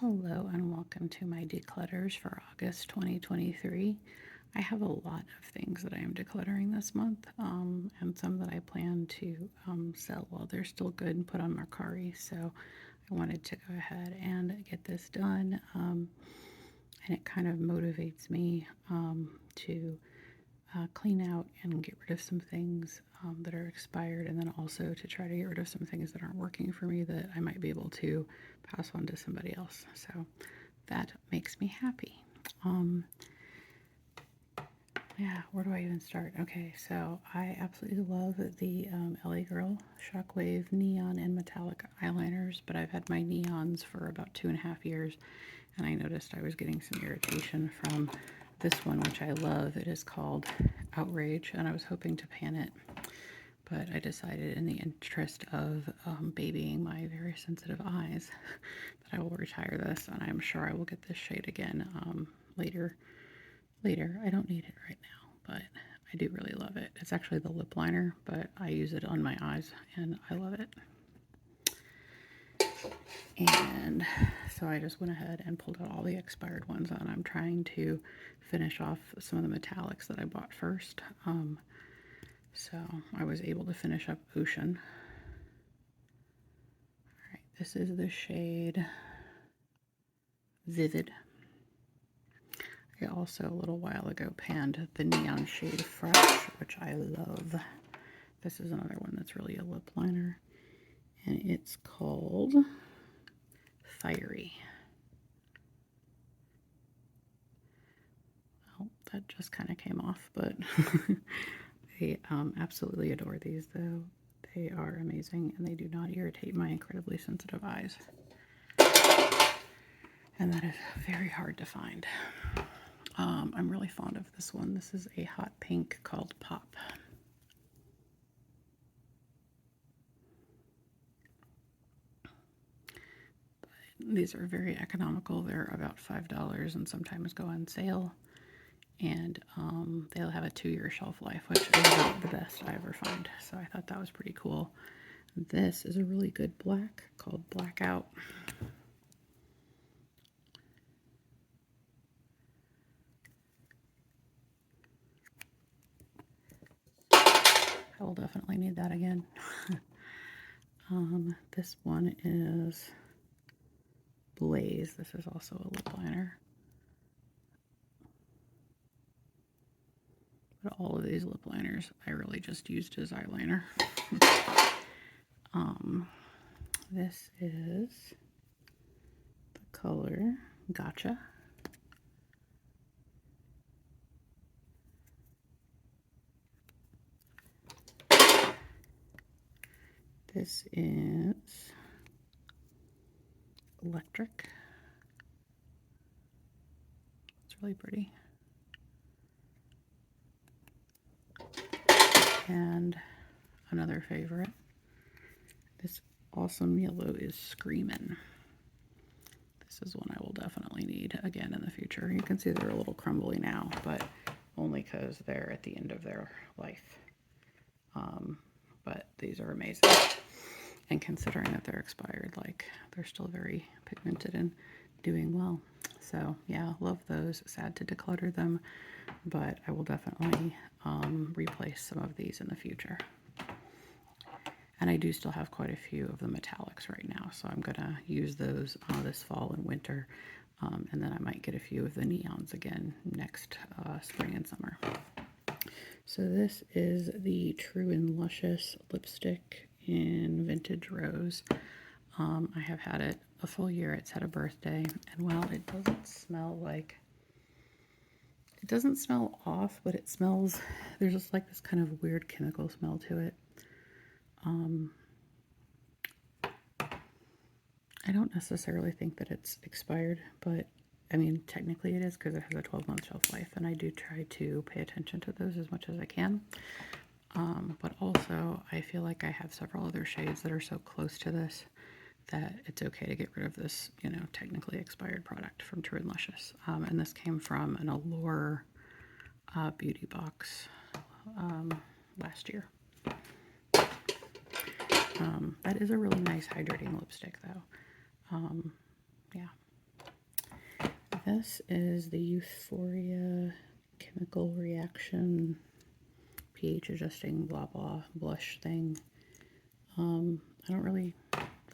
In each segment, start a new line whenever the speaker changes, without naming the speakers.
Hello and welcome to my declutters for August 2023. I have a lot of things that I am decluttering this month, and some that I plan to sell while they're still good and put on Mercari. So I wanted to go ahead and get this done, and it kind of motivates me to clean out and get rid of some things that are expired, and then also to try to get rid of some things that aren't working for me that I might be able to pass on to somebody else. So that makes me happy. Yeah, where do I even start? Okay, so I absolutely love the LA Girl Shockwave Neon and Metallic eyeliners, but I've had my neons for about 2.5 years, and I noticed I was getting some irritation from this one, which I love. It is called Outrage, and I was hoping to pan it, but I decided in the interest of babying my very sensitive eyes that I will retire this, and I'm sure I will get this shade again later. I don't need it right now, but I do really love it. It's actually the lip liner, but I use it on my eyes, and I love it. And so I just went ahead and pulled out all the expired ones, and I'm trying to finish off some of the metallics that I bought first. So I was able to finish up Ocean. All right, this is the shade Vivid. I also a little while ago panned the neon shade Fresh, which I love. This is another one that's really a lip liner, and it's called Fiery. Well, that just kind of came off, but I absolutely adore these, though. They are amazing, and they do not irritate my incredibly sensitive eyes. And that is very hard to find. I'm really fond of this one. This is a hot pink called Pop. These are very economical. They're about $5 and sometimes go on sale. And they'll have a 2-year shelf life, which is about the best I ever find. So I thought that was pretty cool. This is a really good black called Blackout. I will definitely need that again. This one is Blaze. This is also a lip liner. But all of these lip liners I really just used as eyeliner. This is the color Gotcha. This is Electric. It's really pretty. And another favorite, this awesome yellow is Screamin'. This is one I will definitely need again in the future. You can see they're a little crumbly now, but only because they're at the end of their life. But these are amazing. And considering that they're expired, like, they're still very pigmented and doing well. So yeah, love those. Sad to declutter them, but I will definitely replace some of these in the future. And I do still have quite a few of the metallics right now, so I'm gonna use those this fall and winter, and then I might get a few of the neons again next spring and summer. So this is the True and Luscious lipstick in Vintage Rose. I have had it a full year. It's had a birthday, and while it doesn't smell like, it doesn't smell off, but it smells, there's just like this kind of weird chemical smell to it. I don't necessarily think that it's expired, but I mean, technically it is because it has a 12-month shelf life, and I do try to pay attention to those as much as I can. But also, I feel like I have several other shades that are so close to this that it's okay to get rid of this, you know, technically expired product from True and Luscious. And this came from an Allure beauty box last year. That is a really nice hydrating lipstick, though. Yeah. this is the Euphoria Chemical Reaction pH adjusting blah blah blush thing. I don't really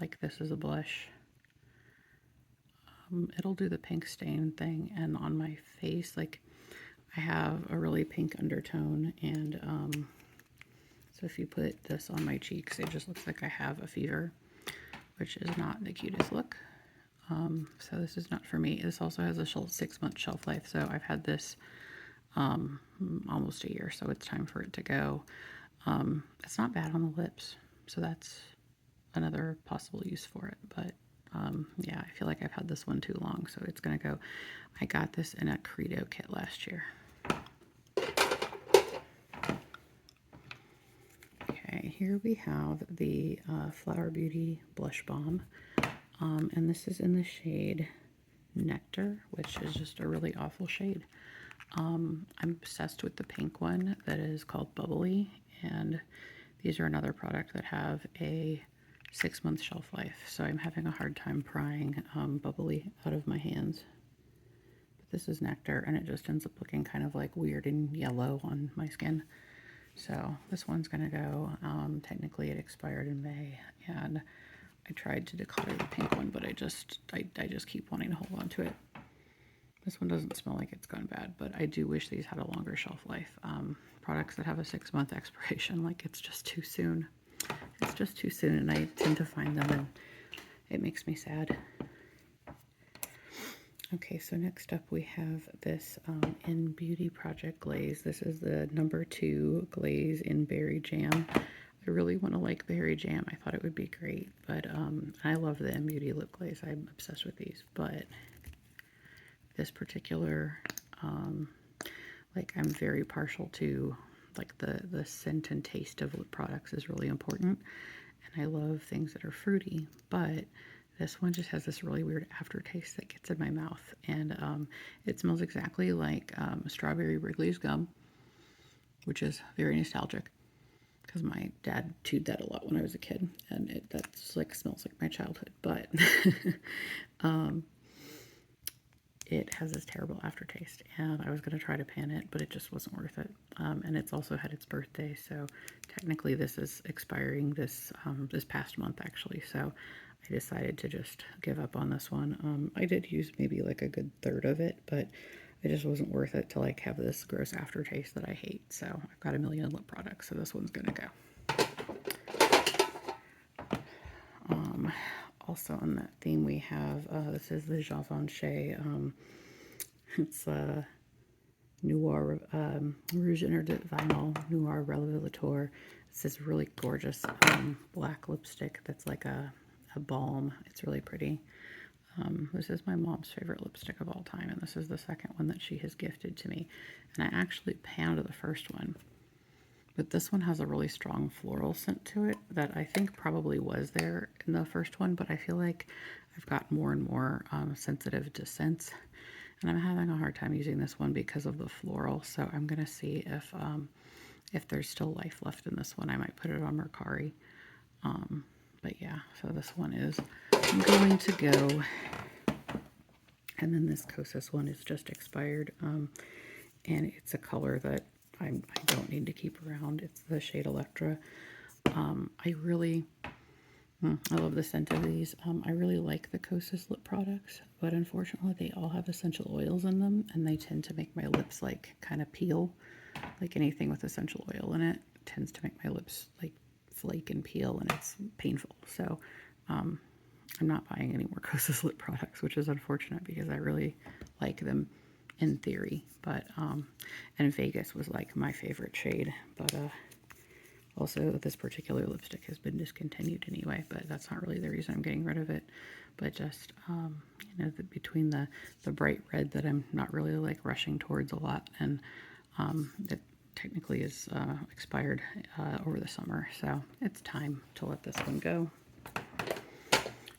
like this as a blush. It'll do the pink stain thing, and on my face, like, I have a really pink undertone, and so if you put this on my cheeks, it just looks like I have a fever, which is not the cutest look. So this is not for me. This also has a 6-month shelf life, so I've had this almost a year, so it's time for it to go. It's not bad on the lips, so that's another possible use for it, but yeah, I feel like I've had this one too long, so it's gonna go. I got this in a Credo kit last year. Okay, here we have the Flower Beauty Blush Balm, and this is in the shade Nectar, which is just a really awful shade. I'm obsessed with the pink one that is called Bubbly, and these are another product that have a 6-month shelf life, so I'm having a hard time prying Bubbly out of my hands. But this is Nectar, and it just ends up looking kind of like weird and yellow on my skin. So this one's gonna go. Technically it expired in May, and I tried to declutter the pink one, but I just keep wanting to hold on to it. This one doesn't smell like it's gone bad, but I do wish these had a longer shelf life. Products that have a 6-month expiration, like, it's just too soon. It's just too soon, and I tend to find them, and it makes me sad. Okay, so next up we have this in Beauty Project Glaze. This is the #2 glaze in Berry Jam. I really want to like Berry Jam. I thought it would be great, but I love the In Beauty lip glaze. I'm obsessed with these, but this particular, like, I'm very partial to, like, the scent and taste of lip products is really important, and I love things that are fruity, but this one just has this really weird aftertaste that gets in my mouth, and it smells exactly like Strawberry Wrigley's gum, which is very nostalgic because my dad chewed that a lot when I was a kid, and that's like smells like my childhood, but it has this terrible aftertaste, and I was going to try to pan it, but it just wasn't worth it. And it's also had its birthday, so technically this is expiring this past month, actually, so I decided to just give up on this one. I did use maybe like a good third of it, but it just wasn't worth it to, like, have this gross aftertaste that I hate. So I've got a million lip products, so this one's going to go. Also on that theme we have, this is the Givenchy, it's Noir Rouge Interdit Vinyl Noir Revelator. It's this really gorgeous black lipstick that's like a balm. It's really pretty. This is my mom's favorite lipstick of all time, and this is the second one that she has gifted to me. And I actually panned the first one, but this one has a really strong floral scent to it that I think probably was there in the first one, but I feel like I've got more and more sensitive to scents, and I'm having a hard time using this one because of the floral. So I'm gonna see if there's still life left in this one. I might put it on Mercari. But yeah, so this one is going to go. And then this Kosas one is just expired, and it's a color that I don't need to keep around. It's the shade Electra. I love the scent of these. I really like the Kosas lip products, but unfortunately they all have essential oils in them, and they tend to make my lips, like, kind of peel. Like anything with essential oil in it tends to make my lips, like, flake and peel, and it's painful. So I'm not buying any more Kosas lip products, which is unfortunate because I really like them in theory. But and Vegas was like my favorite shade, but also this particular lipstick has been discontinued anyway, but that's not really the reason I'm getting rid of it. But just you know, between the bright red that I'm not really, like, rushing towards a lot, and it technically is expired over the summer, so it's time to let this one go.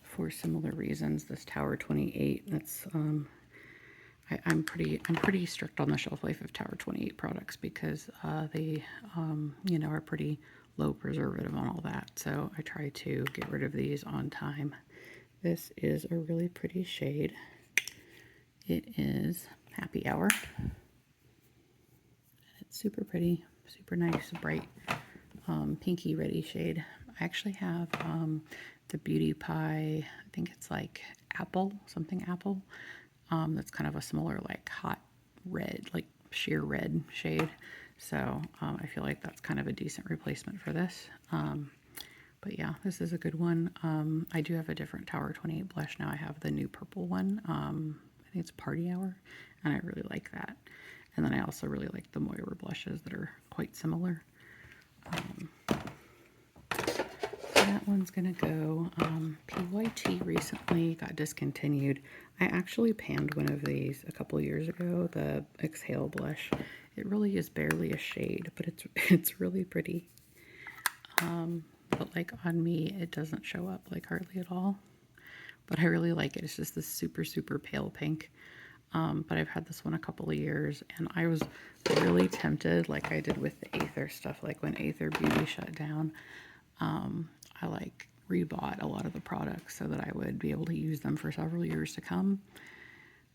For similar reasons, this Tower 28, that's I'm pretty strict on the shelf life of Tower 28 products because they you know, are pretty low preservative on all that, so I try to get rid of these on time. This is a really pretty shade It is Happy Hour. It's super pretty, super nice, bright, pinky reddy shade. I actually have the Beauty Pie, I think it's like apple, something apple. That's kind of a similar, like hot red, like sheer red shade. So I feel like that's kind of a decent replacement for this. But yeah, this is a good one. I do have a different Tower 28 blush now. I have the new purple one. I think it's Party Hour, and I really like that. And then I also really like the Moira blushes that are quite similar. That one's gonna go. PYT recently got discontinued. I actually panned one of these a couple years ago, the Exhale blush. It really is barely a shade, but it's really pretty. But like on me, it doesn't show up like hardly at all. But I really like it. It's just this super, super pale pink. But I've had this one a couple of years, and I was really tempted, like I did with the Aether stuff. Like when Aether Beauty shut down, I like rebought a lot of the products so that I would be able to use them for several years to come.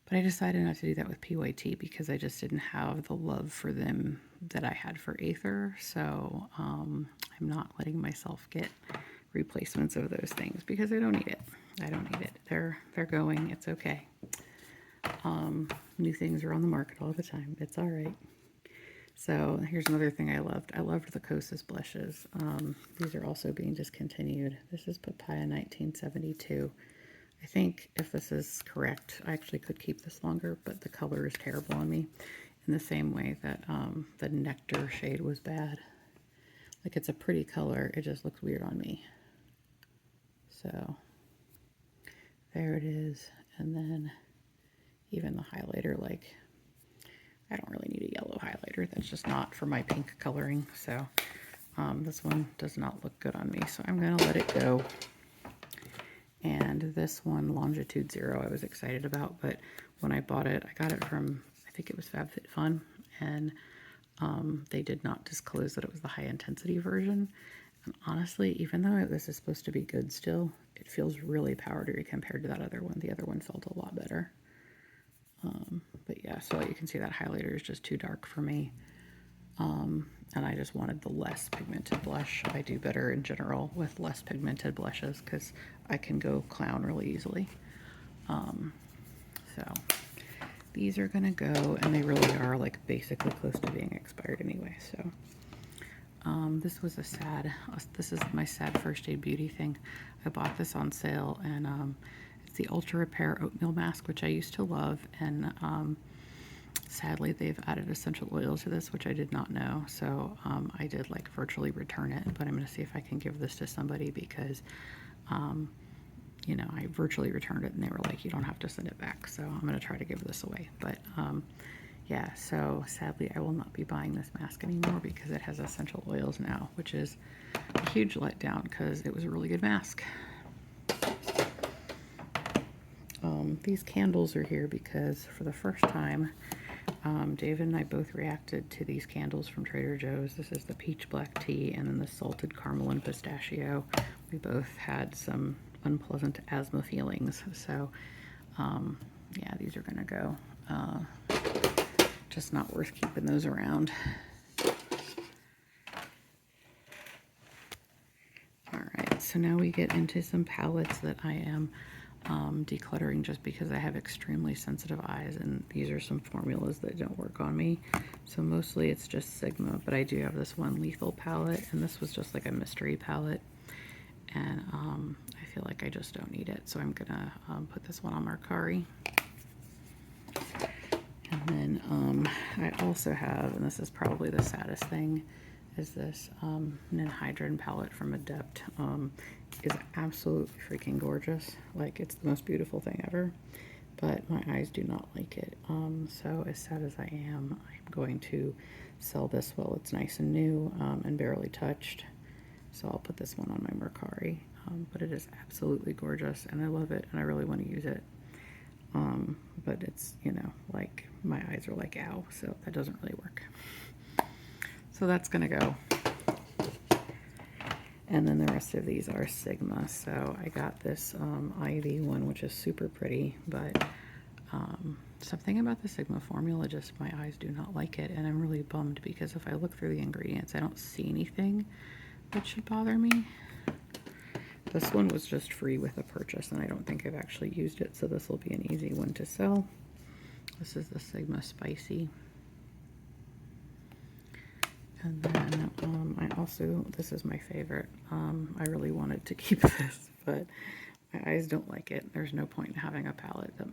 But I decided not to do that with PYT because I just didn't have the love for them that I had for Aether. So I'm not letting myself get replacements of those things because I don't need it. I don't need it. They're going. It's okay. New things are on the market all the time. It's all right. So here's another thing I loved. I loved the Kosas blushes. These are also being discontinued. This is Papaya 1972. I think if this is correct, I actually could keep this longer, but the color is terrible on me in the same way that the Nectar shade was bad. Like it's a pretty color, it just looks weird on me. So there it is. And then even the highlighter, like I don't really need a yellow highlighter. That's just not for my pink coloring. So this one does not look good on me. So I'm going to let it go. And this one, Longitude Zero, I was excited about. But when I bought it, I got it from, I think it was FabFitFun. And they did not disclose that it was the high intensity version. And honestly, even though this is supposed to be good still, it feels really powdery compared to that other one. The other one felt a lot better. But yeah, so you can see that highlighter is just too dark for me. And I just wanted the less pigmented blush. I do better in general with less pigmented blushes because I can go clown really easily. So these are gonna go, and they really are like basically close to being expired anyway. So this was this is my sad First Aid Beauty thing. I bought this on sale, and it's the Ultra Repair Oatmeal Mask, which I used to love, and sadly they've added essential oils to this, which I did not know. So I did like virtually return it, but I'm going to see if I can give this to somebody because you know, I virtually returned it and they were like, you don't have to send it back. So I'm going to try to give this away. But yeah, so sadly I will not be buying this mask anymore because it has essential oils now, which is a huge letdown because it was a really good mask. These candles are here because for the first time, David and I both reacted to these candles from Trader Joe's. This is the peach black tea and then the salted caramel and pistachio. We both had some unpleasant asthma feelings. So yeah, these are gonna go. Just not worth keeping those around. All right, so now we get into some palettes that I am decluttering just because I have extremely sensitive eyes, and these are some formulas that don't work on me. So mostly it's just Sigma, but I do have this one Lethal palette, and this was just like a mystery palette, and I feel like I just don't need it, so I'm gonna put this one on Mercari. And then I also have, and this is probably the saddest thing, is this Ninhydrin palette from Adept. Is absolutely freaking gorgeous. Like, it's the most beautiful thing ever, but my eyes do not like it. So as sad as I am, I'm going to sell this while it's nice and new and barely touched. So I'll put this one on my Mercari. But it is absolutely gorgeous and I love it and I really want to use it. But it's, you know, like my eyes are like, ow, so that doesn't really work. So that's gonna go. And then the rest of these are Sigma. So I got this Ivy one, which is super pretty, but Something about the Sigma formula, just my eyes do not like it, and I'm really bummed because if I look through the ingredients, I don't see anything that should bother me. This one was just free with a purchase, and I don't think I've actually used it, so this will be an easy one to sell. This is the Sigma Spicy. And then I also, this is my favorite. I really wanted to keep this, but my eyes don't like it. There's no point in having a palette that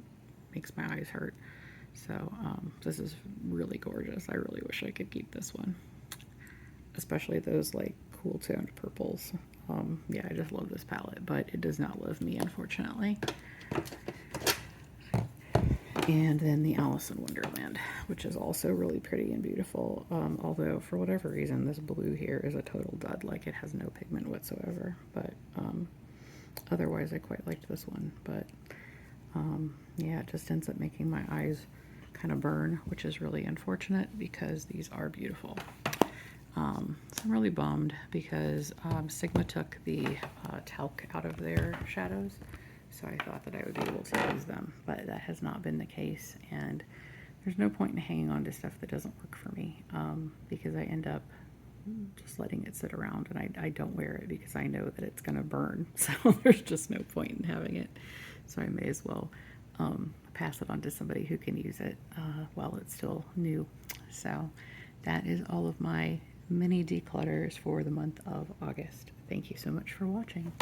makes my eyes hurt. So this is really gorgeous. I really wish I could keep this one, especially those like cool toned purples. Yeah, I just love this palette, but it does not love me, unfortunately. And then the Alice in Wonderland, which is also really pretty and beautiful. Although for whatever reason, this blue here is a total dud. Like it has no pigment whatsoever. But otherwise, I quite liked this one. But yeah, it just ends up making my eyes kind of burn, which is really unfortunate because these are beautiful. So I'm really bummed because Sigma took the talc out of their shadows. So I thought that I would be able to use them, but that has not been the case, and there's no point in hanging on to stuff that doesn't work for me, because I end up just letting it sit around, and I don't wear it because I know that it's going to burn, so there's just no point in having it. So I may as well pass it on to somebody who can use it while it's still new. So that is all of my mini declutters for the month of August. Thank you so much for watching.